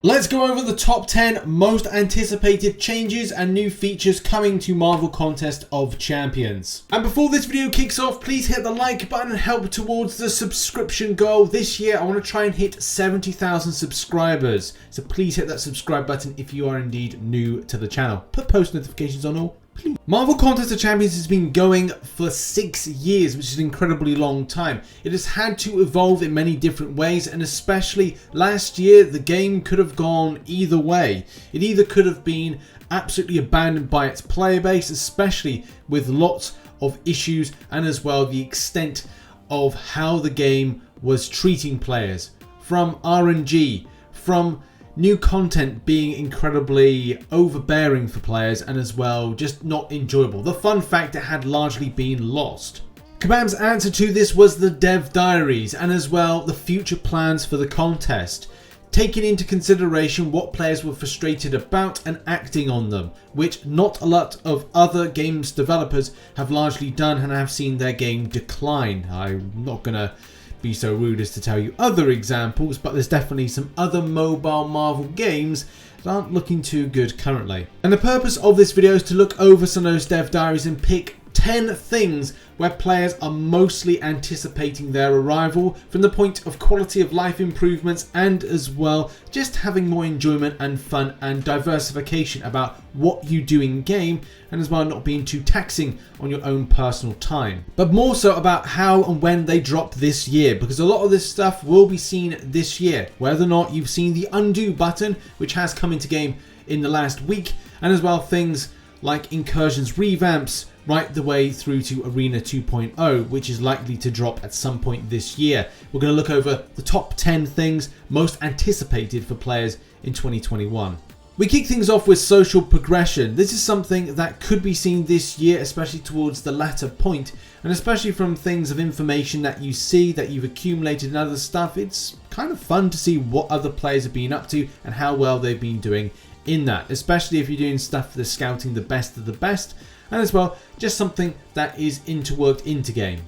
Let's go over the top 10 most anticipated changes and new features coming to Marvel Contest of Champions. And before this video kicks off, please hit the like button and help towards the subscription goal. This year, I want to try and hit 70,000 subscribers. So please hit that subscribe button if you are indeed new to the channel. Put post notifications on all. Please. Marvel Contest of Champions has been going for 6 years, which is an incredibly long time. It has had to evolve in many different ways, and especially last year, the game could have gone either way. It either could have been absolutely abandoned by its player base, especially with lots of issues, and as well the extent of how the game was treating players. From RNG, from new content being incredibly overbearing for players, and as well just not enjoyable. The fun factor had largely been lost. Kabam's answer to this was the dev diaries, and as well the future plans for the contest, taking into consideration what players were frustrated about and acting on them, which not a lot of other games developers have largely done and have seen their game decline. I'm not gonna be so rude as to tell you other examples, but there's definitely some other mobile Marvel games that aren't looking too good currently. And the purpose of this video is to look over some of those dev diaries and pick 10 things where players are mostly anticipating their arrival from the point of quality of life improvements, and as well just having more enjoyment and fun and diversification about what you do in game, and as well not being too taxing on your own personal time. But more so about how and when they drop this year, because a lot of this stuff will be seen this year. Whether or not you've seen the undo button, which has come into game in the last week, and as well things like Incursions revamps right the way through to Arena 2.0, which is likely to drop at some point this year. We're going to look over the top 10 things most anticipated for players in 2021. We kick things off with social progression. This is something that could be seen this year, especially towards the latter point, and especially from things of information that you see that you've accumulated and other stuff. It's kind of fun to see what other players have been up to and how well they've been doing in that, especially if you're doing stuff for the scouting the best of the best, and as well just something that is interworked into game.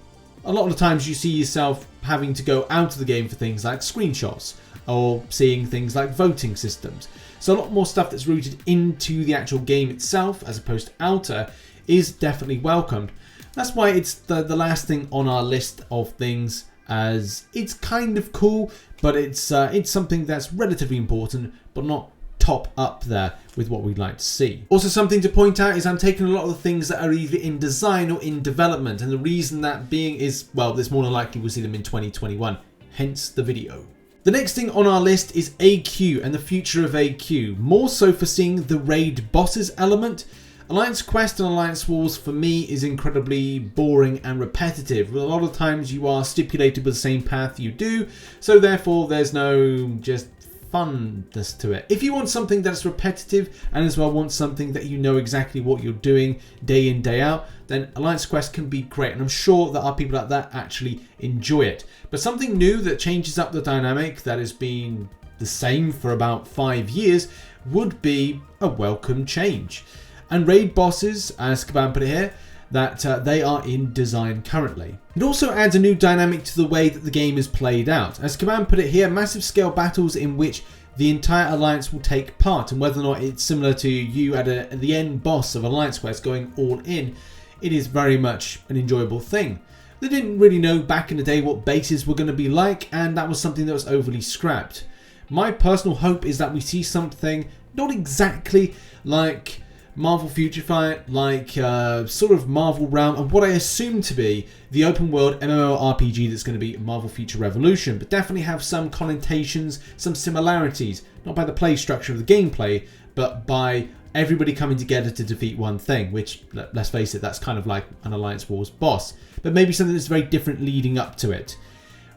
A lot of the times you see yourself having to go out of the game for things like screenshots or seeing things like voting systems. So a lot more stuff that's rooted into the actual game itself as opposed to outer is definitely welcomed. That's why it's the last thing on our list of things, as it's kind of cool, but it's something that's relatively important but not top up there with what we'd like to see. Also, something to point out is I'm taking a lot of the things that are either in design or in development, and the reason that being is, well, there's more than likely we'll see them in 2021, hence the video. The next thing on our list is AQ and the future of AQ, more so for seeing the raid bosses element. Alliance Quest and Alliance Wars for me is incredibly boring and repetitive. A lot of times you are stipulated with the same path you do, so therefore there's no just funness to it. If you want something that's repetitive and as well want something that you know exactly what you're doing day in, day out, then Alliance Quest can be great, and I'm sure there are people out there actually enjoy it. But something new that changes up the dynamic that has been the same for about 5 years would be a welcome change. And raid bosses, as Kabam put it here, that they are in design currently. It also adds a new dynamic to the way that the game is played out. As Kabam put it here, massive scale battles in which the entire alliance will take part, and whether or not it's similar to you at the end boss of Alliance Quest going all in, it is very much an enjoyable thing. They didn't really know back in the day what bases were going to be like, and that was something that was overly scrapped. My personal hope is that we see something not exactly like Marvel Future Fight, like sort of Marvel Realm, and what I assume to be the open world MMORPG that's going to be Marvel Future Revolution, but definitely have some connotations, some similarities, not by the play structure of the gameplay, but by everybody coming together to defeat one thing, which, let's face it, that's kind of like an Alliance Wars boss, but maybe something that's very different leading up to it.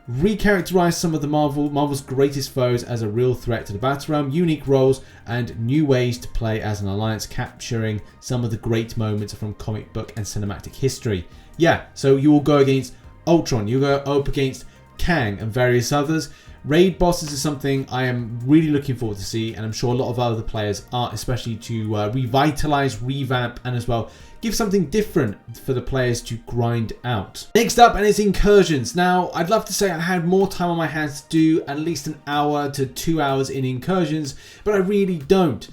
Recharacterize some of the Marvel's greatest foes as a real threat to the battle realm, unique roles, and new ways to play as an alliance, capturing some of the great moments from comic book and cinematic history. Yeah, so you will go against Ultron, you go up against Kang and various others, Raid bosses is something I am really looking forward to see, and I'm sure a lot of other players are, especially to revitalize, revamp, and as well give something different for the players to grind out. Next up, and it's Incursions. Now, I'd love to say I had more time on my hands to do at least an hour to 2 hours in Incursions, but I really don't.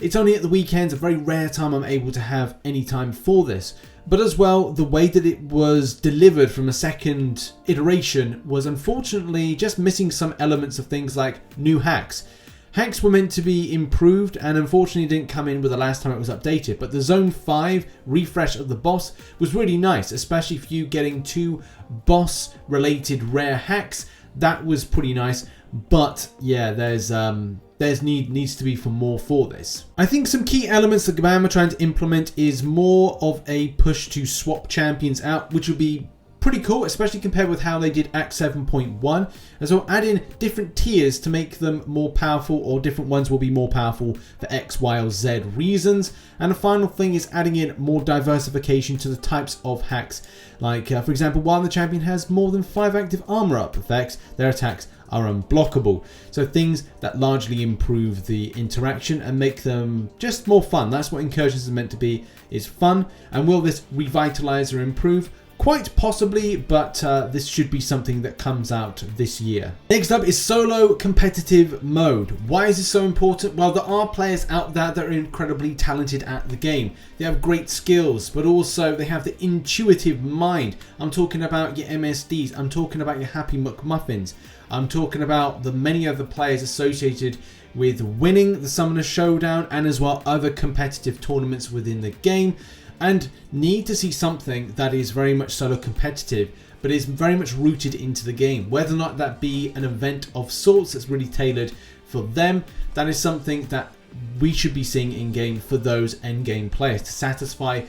It's only at the weekends, a very rare time I'm able to have any time for this. But as well, the way that it was delivered from a second iteration was unfortunately just missing some elements of things like new hacks. Hacks were meant to be improved and unfortunately didn't come in with the last time it was updated, but the Zone 5 refresh of the boss was really nice, especially for you getting 2 boss related rare hacks. That was pretty nice, but yeah, needs to be for more for this. I think some key elements that Gabam are trying to implement is more of a push to swap champions out, which would be pretty cool, especially compared with how they did Act 7.1, as well add in different tiers to make them more powerful, or different ones will be more powerful for X, Y, or Z reasons. And the final thing is adding in more diversification to the types of hacks. Like, for example, while the champion has more than 5 active armor up effects, their attacks are unblockable. So things that largely improve the interaction and make them just more fun. That's what Incursions is meant to be, is fun. And will this revitalize or improve? Quite possibly, but this should be something that comes out this year. Next up is solo competitive mode. Why is this so important? Well, there are players out there that are incredibly talented at the game. They have great skills, but also they have the intuitive mind. I'm talking about your MSDs. I'm talking about your Happy McMuffins. I'm talking about the many other players associated with winning the Summoner Showdown and as well other competitive tournaments within the game, and need to see something that is very much solo competitive, but is very much rooted into the game. Whether or not that be an event of sorts that's really tailored for them, that is something that we should be seeing in game for those end game players to satisfy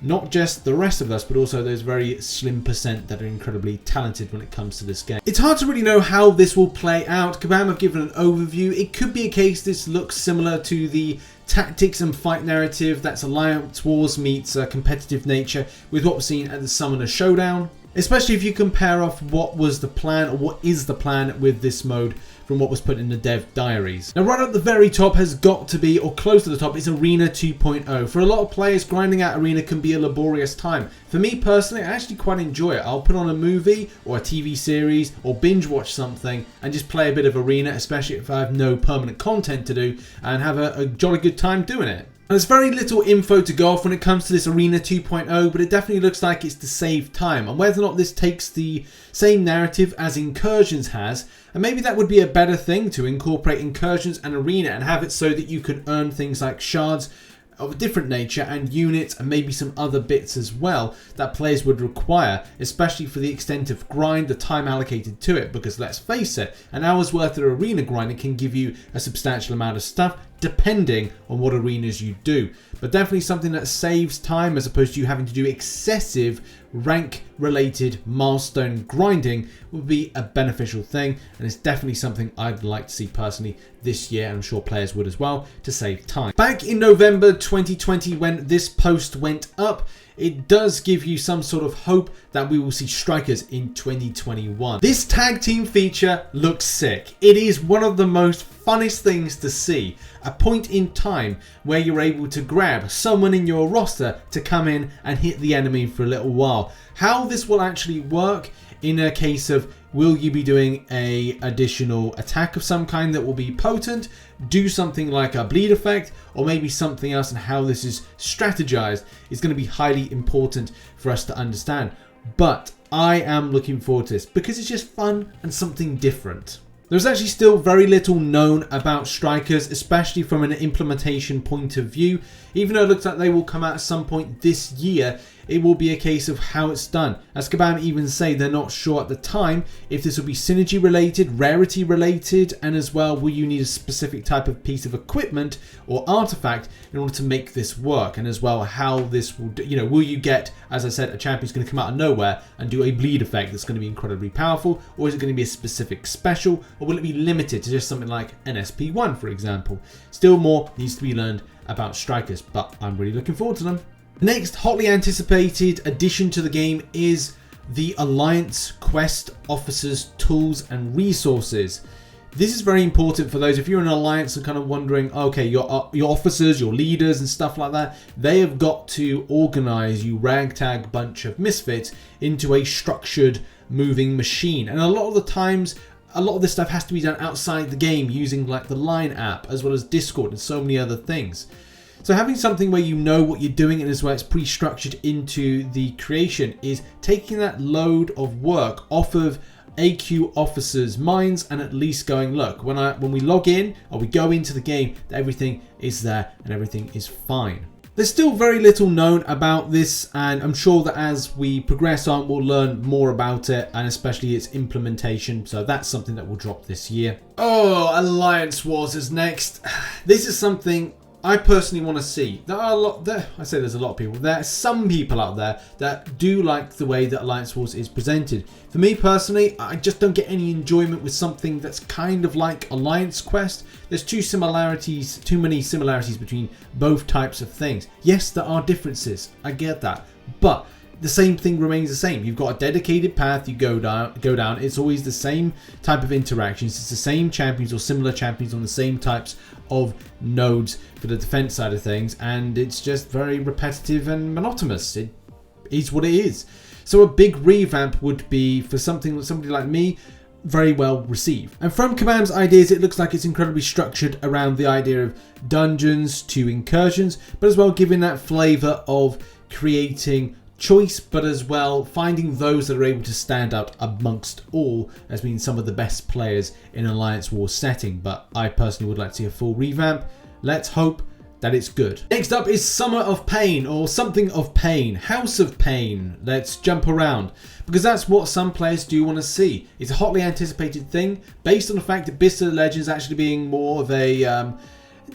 not just the rest of us, but also those very slim percent that are incredibly talented when it comes to this game. It's hard to really know how this will play out. Gabam have given an overview. It could be a case this looks similar to the tactics and fight narrative that's Alliance Wars meets competitive nature with what we've seen at the Summoner Showdown. Especially if you compare off what was the plan, or what is the plan with this mode from what was put in the dev diaries. Now right at the very top has got to be, or close to the top, is Arena 2.0. For a lot of players, grinding out Arena can be a laborious time. For me personally, I actually quite enjoy it. I'll put on a movie or a TV series or binge watch something and just play a bit of Arena, especially if I have no permanent content to do, and have a jolly good time doing it. And there's very little info to go off when it comes to this Arena 2.0, but it definitely looks like it's to save time. And whether or not this takes the same narrative as Incursions has, and maybe that would be a better thing to incorporate Incursions and Arena and have it so that you can earn things like shards of a different nature and units and maybe some other bits as well that players would require, especially for the extent of grind, the time allocated to it, because let's face it, an hour's worth of arena grinding can give you a substantial amount of stuff depending on what arenas you do. But definitely something that saves time as opposed to you having to do excessive rank related milestone grinding would be a beneficial thing, and it's definitely something I'd like to see personally this year, and I'm sure players would as well, to save time. Back in November 2020 when this post went up, it does give you some sort of hope that we will see strikers in 2021. This tag team feature looks sick. It is one of the most funnest things to see. A point in time where you're able to grab someone in your roster to come in and hit the enemy for a little while. How this will actually work in a case of, will you be doing a additional attack of some kind that will be potent, do something like a bleed effect, or maybe something else, and how this is strategized is going to be highly important for us to understand. But I am looking forward to this because it's just fun and something different. There's actually still very little known about strikers, especially from an implementation point of view. Even though it looks like they will come out at some point this year, it will be a case of how it's done. As Gabam even say, they're not sure at the time if this will be synergy related, rarity related, and as well, will you need a specific type of piece of equipment or artifact in order to make this work, and as well how this will, will you get, as I said, a champion who's going to come out of nowhere and do a bleed effect that's going to be incredibly powerful, or is it going to be a specific special, or will it be limited to just something like an SP1, for example? Still more needs to be learned about strikers, but I'm really looking forward to them. The next hotly anticipated addition to the game is the Alliance Quest Officers Tools and Resources. This is very important for those, if you're in an alliance and kind of wondering, okay, your officers, your leaders and stuff like that, they have got to organize you ragtag bunch of misfits into a structured moving machine. And a lot of the times, a lot of this stuff has to be done outside the game using like the Line app as well as Discord and so many other things. So having something where you know what you're doing and as well it's pre-structured into the creation is taking that load of work off of AQ officers' minds and at least going, look, when we log in or we go into the game, everything is there and everything is fine. There's still very little known about this, and I'm sure that as we progress on, we'll learn more about it and especially its implementation. So that's something that will drop this year. Oh, Alliance Wars is next. This is something I personally want to see. There are a lot there. I say there's a lot of people. There are some people out there that do like the way that Alliance Wars is presented. For me personally, I just don't get any enjoyment with something that's kind of like Alliance Quest. There's too many similarities between both types of things. Yes, there are differences. I get that. But the same thing remains the same. You've got a dedicated path you go down. It's always the same type of interactions. It's the same champions or similar champions on the same types of nodes for the defense side of things, and it's just very repetitive and monotonous. It is what it is. So a big revamp would be, for somebody like me, very well received. And from Kabam's ideas, it looks like it's incredibly structured around the idea of dungeons to incursions, but as well giving that flavor of creating choice, but as well finding those that are able to stand out amongst all as being some of the best players in Alliance War setting. But I personally would like to see a full revamp. Let's hope that it's good. Next up is Summer of Pain, or something of Pain, House of Pain. Let's jump around, because that's what some players do want to see. It's a hotly anticipated thing based on the fact that Bista Legends actually being more of a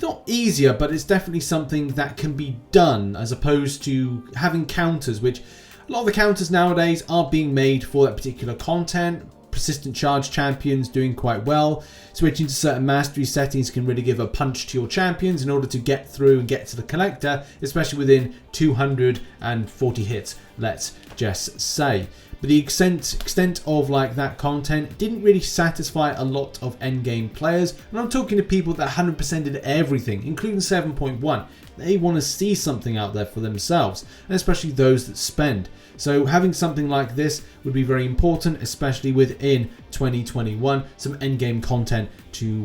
not easier, but it's definitely something that can be done as opposed to having counters, which a lot of the counters nowadays are being made for that particular content. Persistent charge champions doing quite well. Switching to certain mastery settings can really give a punch to your champions in order to get through and get to the collector, especially within 240 hits, let's just say. But the extent of like that content didn't really satisfy a lot of endgame players, and I'm talking to people that 100%ed everything, including 7.1. They want to see something out there for themselves, and especially those that spend. So having something like this would be very important, especially within 2021, some endgame content to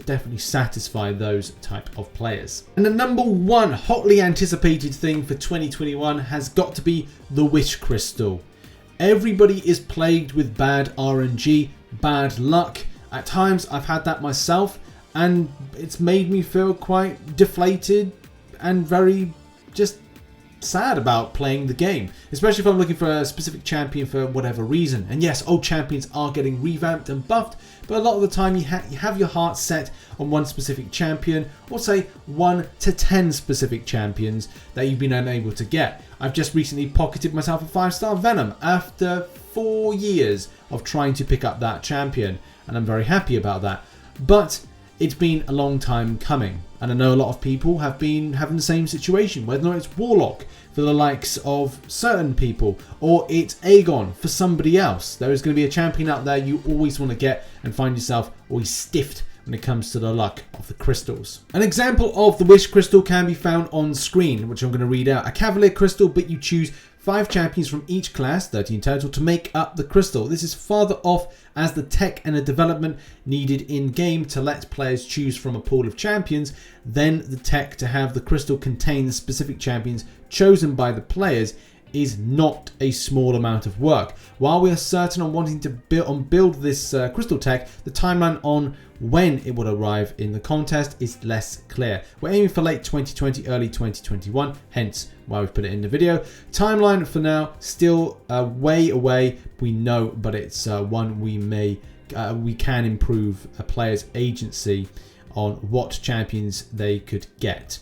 definitely satisfy those type of players. And the number one hotly anticipated thing for 2021 has got to be the Wish Crystal. Everybody is plagued with bad RNG, bad luck. At times I've had that myself, and it's made me feel quite deflated and very just sad about playing the game, especially if I'm looking for a specific champion for whatever reason. And yes, old champions are getting revamped and buffed, but a lot of the time you have your heart set on one specific champion, or say 1 to 10 specific champions that you've been unable to get. I've just recently pocketed myself a 5-star Venom after 4 years of trying to pick up that champion, and I'm very happy about that. But it's been a long time coming, and I know a lot of people have been having the same situation, whether or not it's Warlock for the likes of certain people, or it's Aegon for somebody else. There is going to be a champion out there you always want to get and find yourself always stiffed when it comes to the luck of the crystals. An example of the Wish Crystal can be found on screen, which I'm going to read out. A Cavalier Crystal, but you choose 5 champions from each class, 13 total, to make up the crystal. This is farther off as the tech and the development needed in game to let players choose from a pool of champions, then the tech to have the crystal contain the specific champions chosen by the players is not a small amount of work. While we are certain on wanting to build this crystal tech, the timeline on when it will arrive in the contest is less clear. We're aiming for late 2020, early 2021, hence why we've put it in the video. Timeline for now, still way away, we know, but it's one we can improve a player's agency on what champions they could get.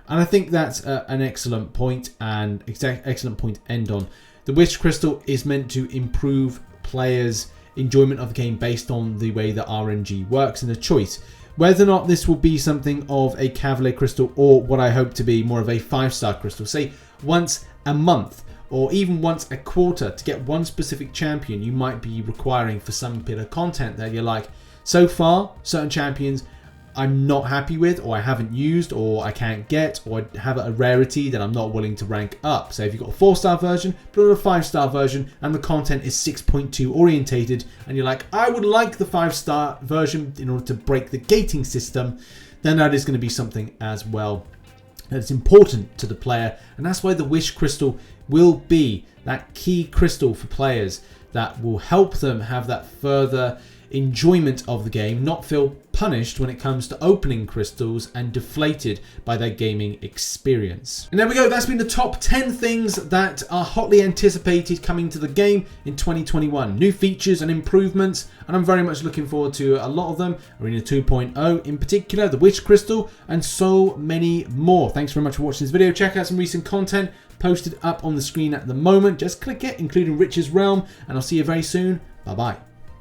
And I think that's an excellent point, and excellent point to end on. The Wish Crystal is meant to improve players' enjoyment of the game based on the way that RNG works and the choice. Whether or not this will be something of a Cavalier Crystal or what I hope to be more of a 5-star crystal, say once a month, or even once a quarter to get one specific champion you might be requiring for some bit of content that you're like, so far, certain champions I'm not happy with, or I haven't used, or I can't get, or I have a rarity that I'm not willing to rank up. So if you've got a 4-star version, but a 5-star version, and the content is 6.2 orientated, and you're like, I would like the 5-star version in order to break the gating system, then that is going to be something as well that's important to the player. And that's why the Wish Crystal will be that key crystal for players that will help them have that further enjoyment of the game, not feel punished when it comes to opening crystals and deflated by their gaming experience. And there we go, that's been the top 10 things that are hotly anticipated coming to the game in 2021. New features and improvements, and I'm very much looking forward to a lot of them. Arena 2.0 in particular, the Wish Crystal, and so many more. Thanks very much for watching this video. Check out some recent content posted up on the screen at the moment. Just click it, including Rich's Realm, and I'll see you very soon. Bye bye.